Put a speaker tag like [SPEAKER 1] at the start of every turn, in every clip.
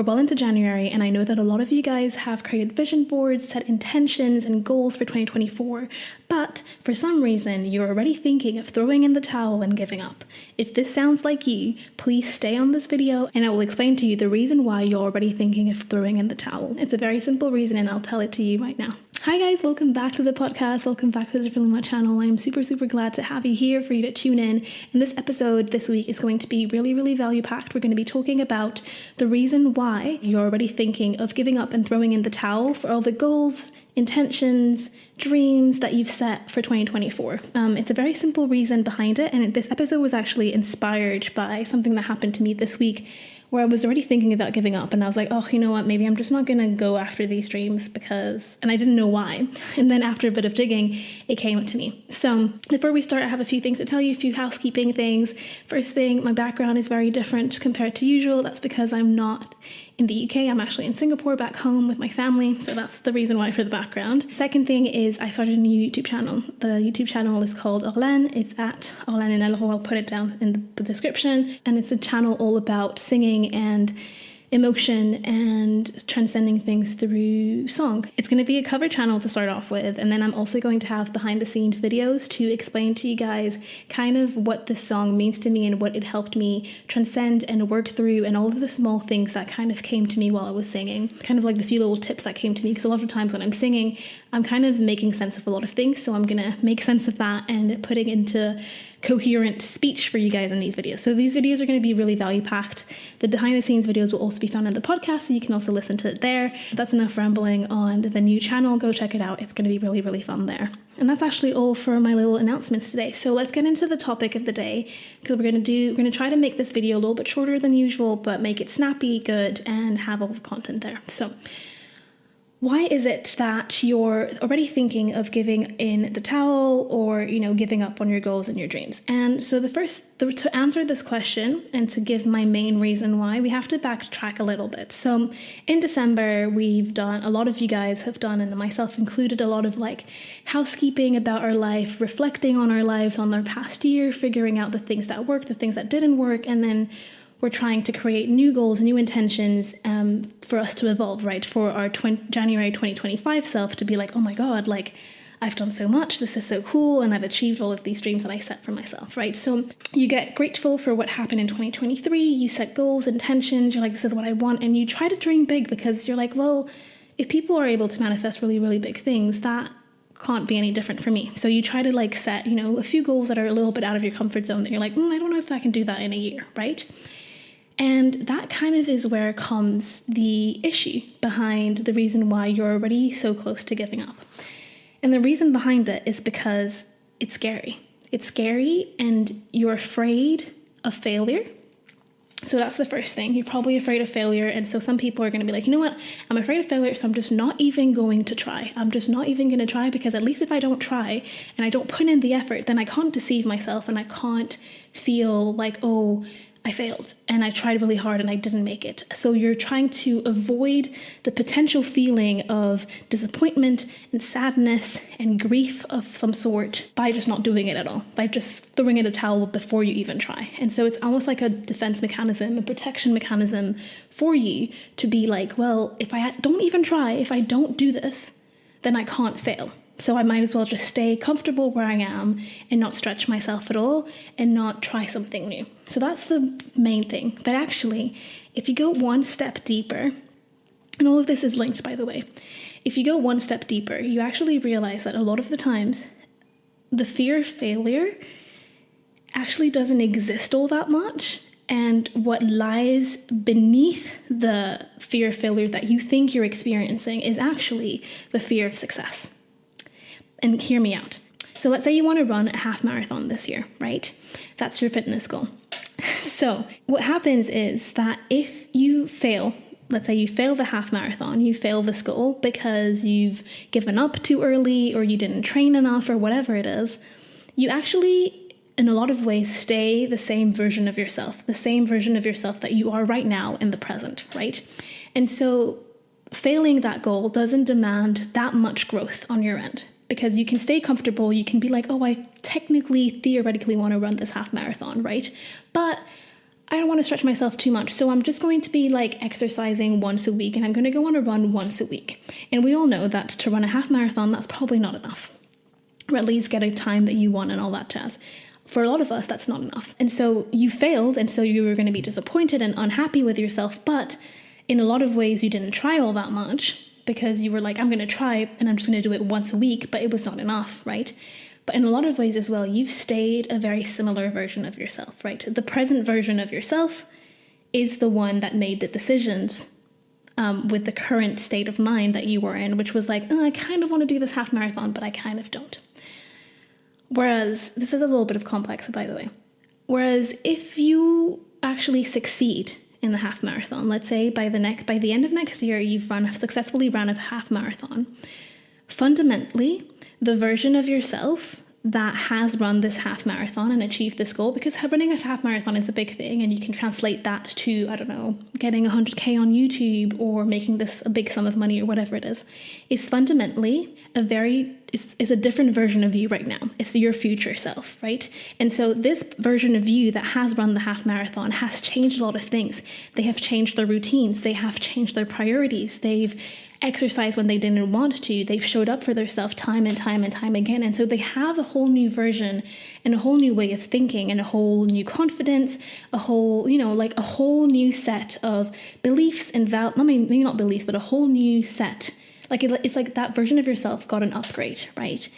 [SPEAKER 1] We're well into January, and I know that a lot of you guys have created vision boards, set intentions and goals for 2024, but for some reason you're already thinking of throwing in the towel and giving up. If this sounds like you, please stay on this video and I will explain to you the reason why you're already thinking of throwing in the towel. It's a very simple reason and I'll tell it to you right now. Hi guys, welcome back to the podcast. Welcome back to the Differently Mad channel. I'm super glad to have you here, for you to tune in. And this episode this week is going to be really value packed. We're going to be talking about the reason why you're already thinking of giving up and throwing in the towel for all the goals, intentions, dreams that you've set for 2024. It's a very simple reason behind it, and this episode was actually inspired by something that happened to me this week, where I was already thinking about giving up, and I was like, oh, you know what, maybe I'm just not gonna go after these dreams and I didn't know why. And then after a bit of digging, it came up to me. So before we start, I have a few things to tell you, a few housekeeping things. First thing, my background is very different compared to usual. That's because I'm not in the UK. I'm actually in Singapore back home with my family. So that's the reason why for the background. Second thing is I started a new YouTube channel. The YouTube channel is called Orlane. It's at Orlane in I'll put it down in the description. And it's a channel all about singing and emotion and transcending things through song. It's going to be a cover channel to start off with, and then I'm also going to have behind the scenes videos to explain to you guys kind of what this song means to me and what it helped me transcend and work through, and all of the small things that kind of came to me while I was singing, kind of like the few little tips that came to me, because a lot of times when I'm singing I'm kind of making sense of a lot of things, so I'm gonna make sense of that and putting into coherent speech for you guys in these videos. So these videos are going to be really value packed. The behind the scenes videos will also be found in the podcast, so you can also listen to it there. That's enough rambling on the new channel. Go check it out. It's going to be really fun there. And that's actually all for my little announcements today. So let's get into the topic of the day, because we're going to try to make this video a little bit shorter than usual, but make it snappy, good, and have all the content there. So why is it that you're already thinking of giving in the towel or, giving up on your goals and your dreams? And so to answer this question and to give my main reason why, we have to backtrack a little bit. So in December, a lot of you guys have done, and myself included, a lot of housekeeping about our life, reflecting on our lives, on our past year, figuring out the things that worked, the things that didn't work, and then we're trying to create new goals, new intentions for us to evolve, right? For our January 2025 self to be like, oh my God, I've done so much, this is so cool, and I've achieved all of these dreams that I set for myself, right? So you get grateful for what happened in 2023, you set goals, intentions, you're like, this is what I want, and you try to dream big because you're like, well, if people are able to manifest really big things, that can't be any different for me. So you try to set, a few goals that are a little bit out of your comfort zone that you're like, I don't know if I can do that in a year, right? And that kind of is where comes the issue behind the reason why you're already so close to giving up. And the reason behind it is because it's scary. It's scary and you're afraid of failure. So that's the first thing. You're probably afraid of failure. And so some people are going to be like, you know what? I'm afraid of failure, so I'm just not even going to try. I'm just not even going to try, because at least if I don't try and I don't put in the effort, then I can't deceive myself and I can't feel like, oh, I failed and I tried really hard and I didn't make it. So you're trying to avoid the potential feeling of disappointment and sadness and grief of some sort by just not doing it at all, by just throwing in a towel before you even try. And so it's almost like a defense mechanism, a protection mechanism for you to be like, well, if I don't even try, if I don't do this, then I can't fail. So I might as well just stay comfortable where I am and not stretch myself at all and not try something new. So that's the main thing. But actually, if you go one step deeper, and all of this is linked, by the way, if you go one step deeper, you actually realize that a lot of the times the fear of failure actually doesn't exist all that much. And what lies beneath the fear of failure that you think you're experiencing is actually the fear of success. And hear me out. So let's say you want to run a half marathon this year, right? That's your fitness goal. So what happens is that if you fail, let's say you fail the half marathon, you fail this goal because you've given up too early or you didn't train enough or whatever it is, you actually, in a lot of ways, stay the same version of yourself that you are right now in the present, right? And so failing that goal doesn't demand that much growth on your end, because you can stay comfortable. You can be like, oh, I theoretically want to run this half marathon, right? But I don't want to stretch myself too much, so I'm just going to be like exercising once a week, and I'm going to go on a run once a week. And we all know that to run a half marathon, that's probably not enough, or at least get a time that you want and all that jazz. For a lot of us, that's not enough. And so you failed, and so you were going to be disappointed and unhappy with yourself, but in a lot of ways you didn't try all that much, because you were like, I'm going to try and I'm just going to do it once a week, but it was not enough, right? But in a lot of ways as well, you've stayed a very similar version of yourself, right? The present version of yourself is the one that made the decisions with the current state of mind that you were in, which was like, oh, I kind of want to do this half marathon, but I kind of don't. Whereas, this is a little bit of complex, by the way. Whereas if you actually succeed in the half marathon, let's say by the end of next year, you've successfully run a half marathon, fundamentally, the version of yourself that has run this half marathon and achieved this goal, because running a half marathon is a big thing, and you can translate that to, I don't know, getting 100K on YouTube or making this a big sum of money or whatever it is fundamentally is a different version of you right now. It's your future self, right? And so this version of you that has run the half marathon has changed a lot of things. They have changed their routines. They have changed their priorities. They've exercised when they didn't want to. They've showed up for themselves time and time and time again. And so they have a whole new version and a whole new way of thinking and a whole new confidence, a whole new set of beliefs and maybe not beliefs, but a whole new set. Like it's like that version of yourself got an upgrade, right?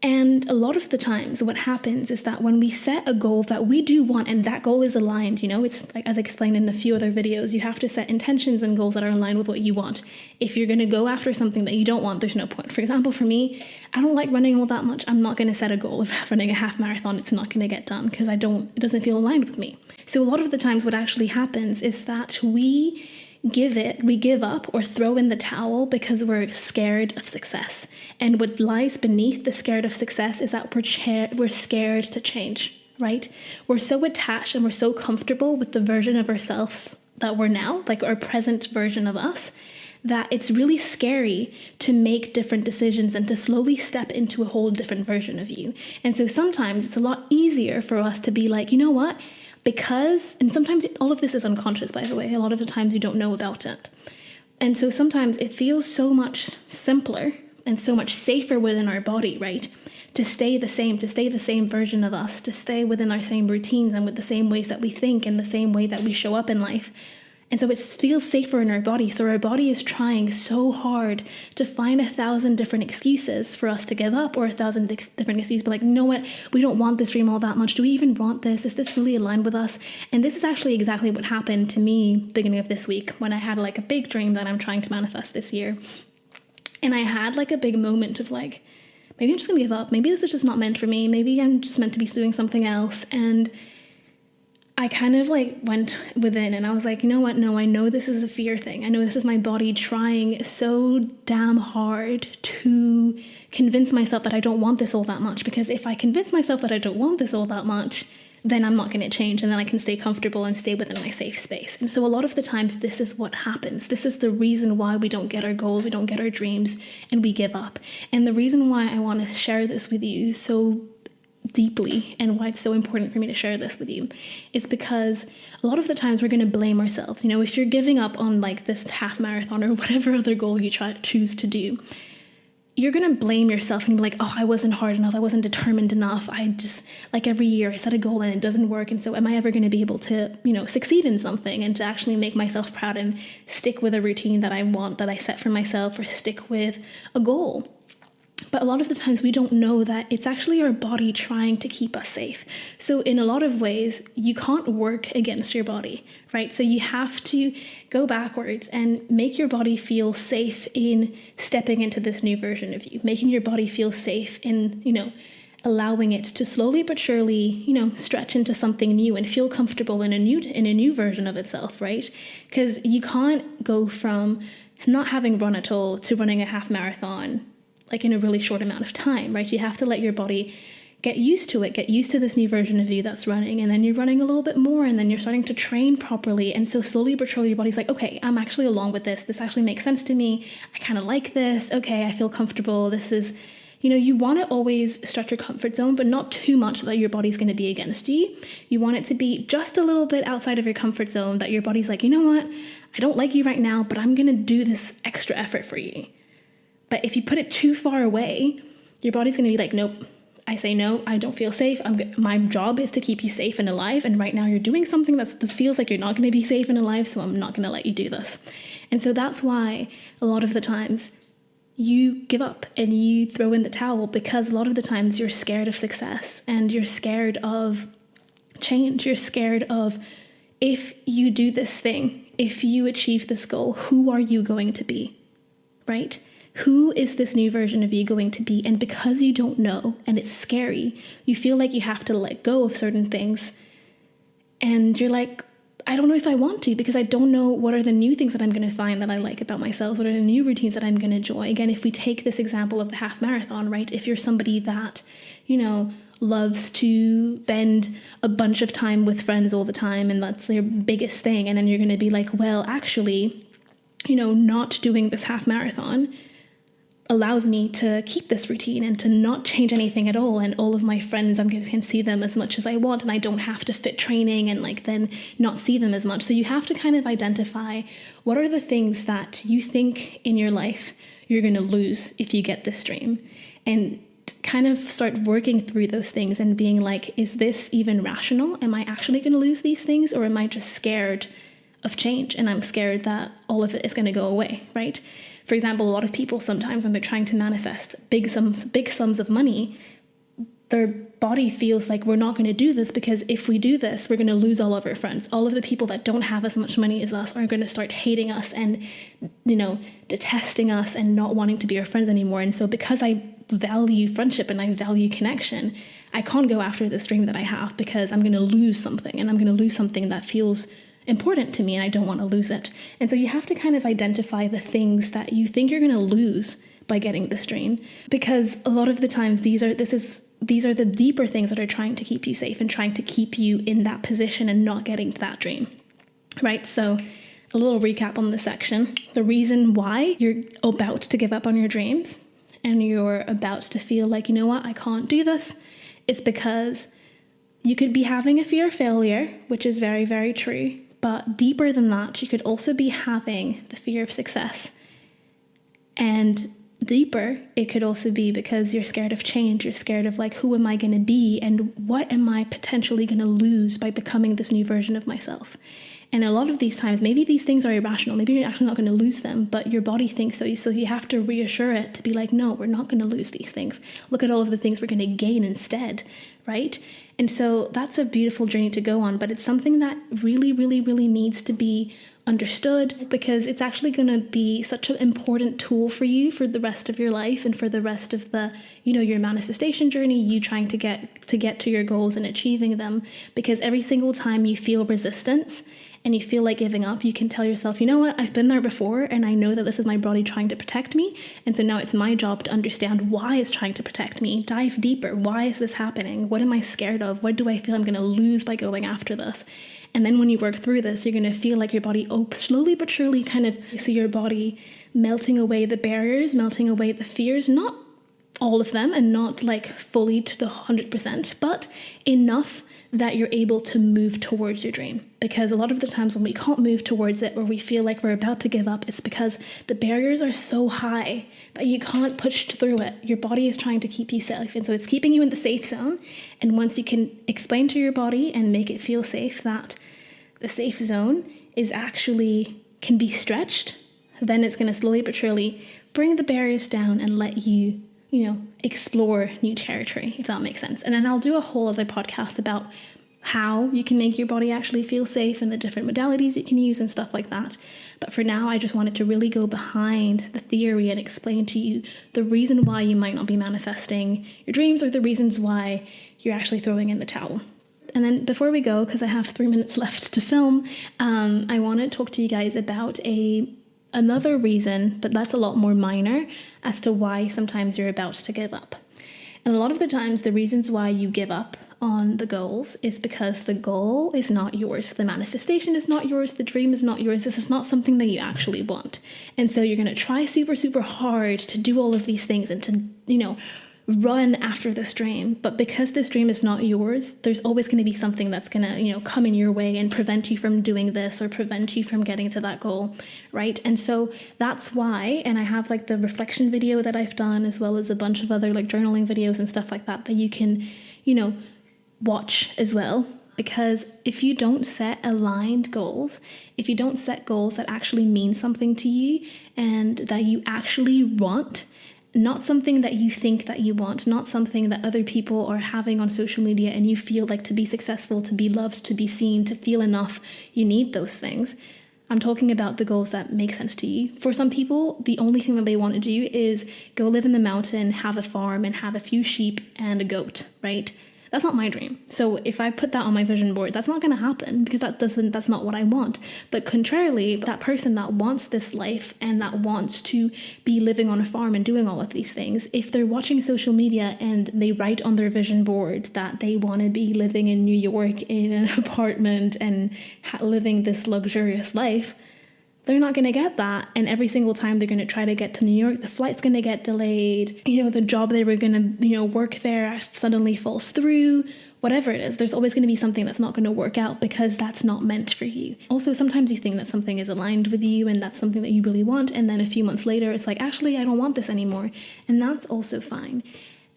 [SPEAKER 1] And a lot of the times what happens is that when we set a goal that we do want, and that goal is aligned, it's like, as I explained in a few other videos, you have to set intentions and goals that are in line with what you want. If you're going to go after something that you don't want, there's no point. For example, for me, I don't like running all that much. I'm not going to set a goal of running a half marathon. It's not going to get done because it doesn't feel aligned with me. So a lot of the times what actually happens is that we give up or throw in the towel because we're scared of success. And what lies beneath the scared of success is that we're scared to change, right? We're so attached and we're so comfortable with the version of ourselves that we're now, like our present version of us, that it's really scary to make different decisions and to slowly step into a whole different version of you. And so sometimes it's a lot easier for us to be like, you know what? And sometimes all of this is unconscious, by the way. A lot of the times you don't know about it. And so sometimes it feels so much simpler and so much safer within our body, right? To stay the same version of us, to stay within our same routines and with the same ways that we think and the same way that we show up in life. And so it feels safer in our body. So our body is trying so hard to find 1,000 different excuses for us to give up, or 1,000 different excuses, but like, you know what? We don't want this dream all that much. Do we even want this? Is this really aligned with us? And this is actually exactly what happened to me beginning of this week, when I had like a big dream that I'm trying to manifest this year. And I had like a big moment of like, maybe I'm just gonna give up. Maybe this is just not meant for me. Maybe I'm just meant to be doing something else. And I kind of like went within and I was like, you know what? No, I know this is a fear thing. I know this is my body trying so damn hard to convince myself that I don't want this all that much. Because if I convince myself that I don't want this all that much, then I'm not going to change, and then I can stay comfortable and stay within my safe space. And so a lot of the times this is what happens. This is the reason why we don't get our goals, we don't get our dreams, and we give up. And the reason why I want to share this with you so deeply, and why it's so important for me to share this with you, is because a lot of the times we're going to blame ourselves. If you're giving up on like this half marathon or whatever other goal you choose to do, you're going to blame yourself and be like, oh, I wasn't hard enough. I wasn't determined enough. I just, like, every year I set a goal and it doesn't work. And so am I ever going to be able to, succeed in something and to actually make myself proud and stick with a routine that I want, that I set for myself, or stick with a goal? But a lot of the times we don't know that it's actually our body trying to keep us safe. So in a lot of ways, you can't work against your body, right? So you have to go backwards and make your body feel safe in stepping into this new version of you, making your body feel safe in, allowing it to slowly but surely, stretch into something new and feel comfortable in a new version of itself, right? Because you can't go from not having run at all to running a half marathon like in a really short amount of time, right? You have to let your body get used to it, get used to this new version of you that's running, and then you're running a little bit more, and then you're starting to train properly. And so slowly but surely your body's like, okay, I'm actually along with this. This actually makes sense to me. I kind of like this. Okay, I feel comfortable. This is, You want to always stretch your comfort zone, but not too much that your body's going to be against you. You want it to be just a little bit outside of your comfort zone that your body's like, you know what? I don't like you right now, but I'm going to do this extra effort for you. But if you put it too far away, your body's going to be like, nope, I say no, I don't feel safe. My job is to keep you safe and alive. And right now you're doing something that feels like you're not going to be safe and alive. So I'm not going to let you do this. And so that's why a lot of the times you give up and you throw in the towel, because a lot of the times you're scared of success and you're scared of change. You're scared of, if you do this thing, if you achieve this goal, who are you going to be, right? Who is this new version of you going to be? And because you don't know and it's scary, you feel like you have to let go of certain things. And you're like, I don't know if I want to, because I don't know what are the new things that I'm going to find that I like about myself. What are the new routines that I'm going to enjoy? Again, if we take this example of the half marathon, right? If you're somebody that, loves to spend a bunch of time with friends all the time, and that's your biggest thing. And then you're going to be like, well, actually, not doing this half marathon allows me to keep this routine and to not change anything at all. And all of my friends, I can see them as much as I want, and I don't have to fit training and then not see them as much. So you have to kind of identify what are the things that you think in your life you're going to lose if you get this dream, and kind of start working through those things and being like, is this even rational? Am I actually going to lose these things, or am I just scared of change and I'm scared that all of it is going to go away, right? For example, a lot of people sometimes when they're trying to manifest big sums of money, their body feels like, we're not going to do this, because if we do this, we're going to lose all of our friends. All of the people that don't have as much money as us are going to start hating us and, detesting us and not wanting to be our friends anymore. And so because I value friendship and I value connection, I can't go after this dream that I have, because I'm going to lose something, and I'm going to lose something that feels important to me, and I don't want to lose it. And so you have to kind of identify the things that you think you're going to lose by getting this dream, because a lot of the times these are the deeper things that are trying to keep you safe and trying to keep you in that position and not getting to that dream, right? So a little recap on this section. The reason why you're about to give up on your dreams and you're about to feel like, you know what, I can't do this, is because you could be having a fear of failure, which is very, very true. But deeper than that, you could also be having the fear of success. And deeper, it could also be because you're scared of change. You're scared of who am I going to be, and what am I potentially going to lose by becoming this new version of myself? And a lot of these times, maybe these things are irrational. Maybe you're actually not going to lose them, but your body thinks so. So you have to reassure it to be like, no, we're not going to lose these things. Look at all of the things we're going to gain instead, right? And so that's a beautiful journey to go on, but it's something that really, really, really needs to be understood, because it's actually going to be such an important tool for you for the rest of your life and for the rest of the, your manifestation journey, you trying to get to your goals and achieving them. Because every single time you feel resistance and you feel like giving up, you can tell yourself, you know what, I've been there before, and I know that this is my body trying to protect me. And so now it's my job to understand why it's trying to protect me, dive deeper. Why is this happening? What am I scared of? What do I feel I'm going to lose by going after this? And then when you work through this, you're going to feel like your body slowly but surely kind of see your body melting away the barriers, melting away the fears, not all of them and not fully to the 100%, but enough that you're able to move towards your dream. Because a lot of the times when we can't move towards it, or we feel like we're about to give up, it's because the barriers are so high that you can't push through it. Your body is trying to keep you safe, and so it's keeping you in the safe zone. And once you can explain to your body and make it feel safe that the safe zone is actually can be stretched, then it's going to slowly but surely bring the barriers down and let you explore new territory, if that makes sense. And then I'll do a whole other podcast about how you can make your body actually feel safe and the different modalities you can use and stuff like that. But for now, I just wanted to really go behind the theory and explain to you the reason why you might not be manifesting your dreams, or the reasons why you're actually throwing in the towel. And then before we go, because I have 3 minutes left to film, I want to talk to you guys about another reason, but that's a lot more minor, as to why sometimes you're about to give up. And a lot of the times, the reasons why you give up on the goals is because the goal is not yours. The manifestation is not yours. The dream is not yours. This is not something that you actually want. And so you're going to try super, super hard to do all of these things and to, run after this dream, but because this dream is not yours, there's always going to be something that's going to, come in your way and prevent you from doing this or prevent you from getting to that goal, right? And so that's why, and I have like the reflection video that I've done, as well as a bunch of other like journaling videos and stuff like that you can, watch as well. Because if you don't set aligned goals, if you don't set goals that actually mean something to you and that you actually want, not something that you think that you want, not something that other people are having on social media and you feel like to be successful, to be loved, to be seen, to feel enough, you need those things. I'm talking about the goals that make sense to you. For some people, the only thing that they want to do is go live in the mountain, have a farm, and have a few sheep and a goat, right? That's not my dream. So if I put that on my vision board, that's not going to happen because that's not what I want. But contrarily, that person that wants this life and that wants to be living on a farm and doing all of these things, if they're watching social media and they write on their vision board that they want to be living in New York in an apartment and living this luxurious life, they're not going to get that. And every single time they're going to try to get to New York, the flight's going to get delayed. The job they were going to, work there suddenly falls through. Whatever it is, there's always going to be something that's not going to work out because that's not meant for you. Also, sometimes you think that something is aligned with you and that's something that you really want. And then a few months later, it's like, actually, I don't want this anymore. And that's also fine.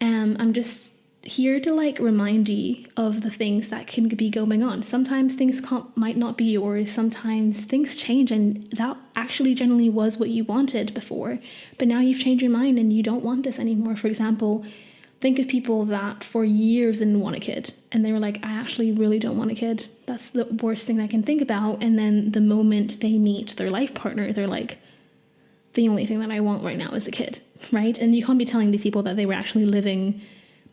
[SPEAKER 1] I'm just here to remind you of the things that can be going on. Sometimes things might not be yours. Sometimes things change and that actually generally was what you wanted before, but now you've changed your mind and you don't want this anymore. For example, think of people that for years didn't want a kid and they were like, I actually really don't want a kid. That's the worst thing I can think about. And then the moment they meet their life partner, they're like, the only thing that I want right now is a kid, right? And you can't be telling these people that they were actually living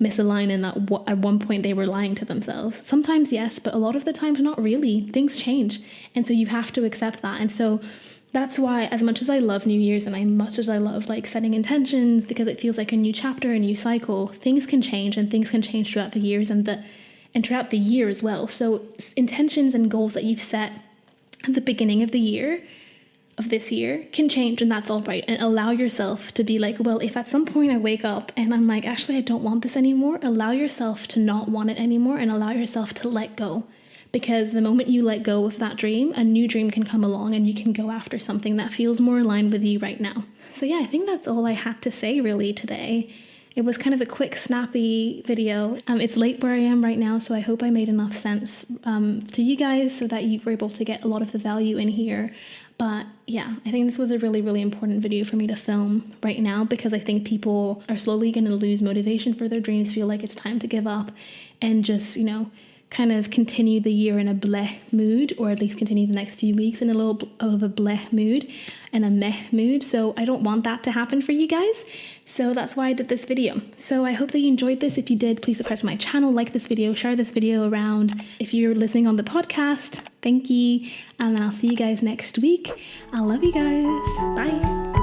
[SPEAKER 1] misaligned and that at one point they were lying to themselves. Sometimes yes, but a lot of the times not really. Things change, and so you have to accept that. And so that's why, as much as I love New Year's and as much as I love setting intentions because it feels like a new chapter, a new cycle, things can change and things can change throughout the years and throughout the year as well. So intentions and goals that you've set at the beginning of the year, of this year, can change, and that's all right. And allow yourself to be like, well, if at some point I wake up and I'm like, actually I don't want this anymore, allow yourself to not want it anymore and allow yourself to let go. Because the moment you let go of that dream, a new dream can come along and you can go after something that feels more aligned with you right now. So yeah, I think that's all I had to say really today. It was kind of a quick, snappy video. It's late where I am right now, so I hope I made enough sense to you guys so that you were able to get a lot of the value in here. But yeah, I think this was a really, really important video for me to film right now because I think people are slowly going to lose motivation for their dreams, feel like it's time to give up and just, kind of continue the year in a bleh mood, or at least continue the next few weeks in a little of a bleh mood and a meh mood. So I don't want that to happen for you guys. So that's why I did this video. So I hope that you enjoyed this. If you did, please subscribe to my channel, like this video, share this video around. If you're listening on the podcast, thank you. And then I'll see you guys next week. I love you guys. Bye.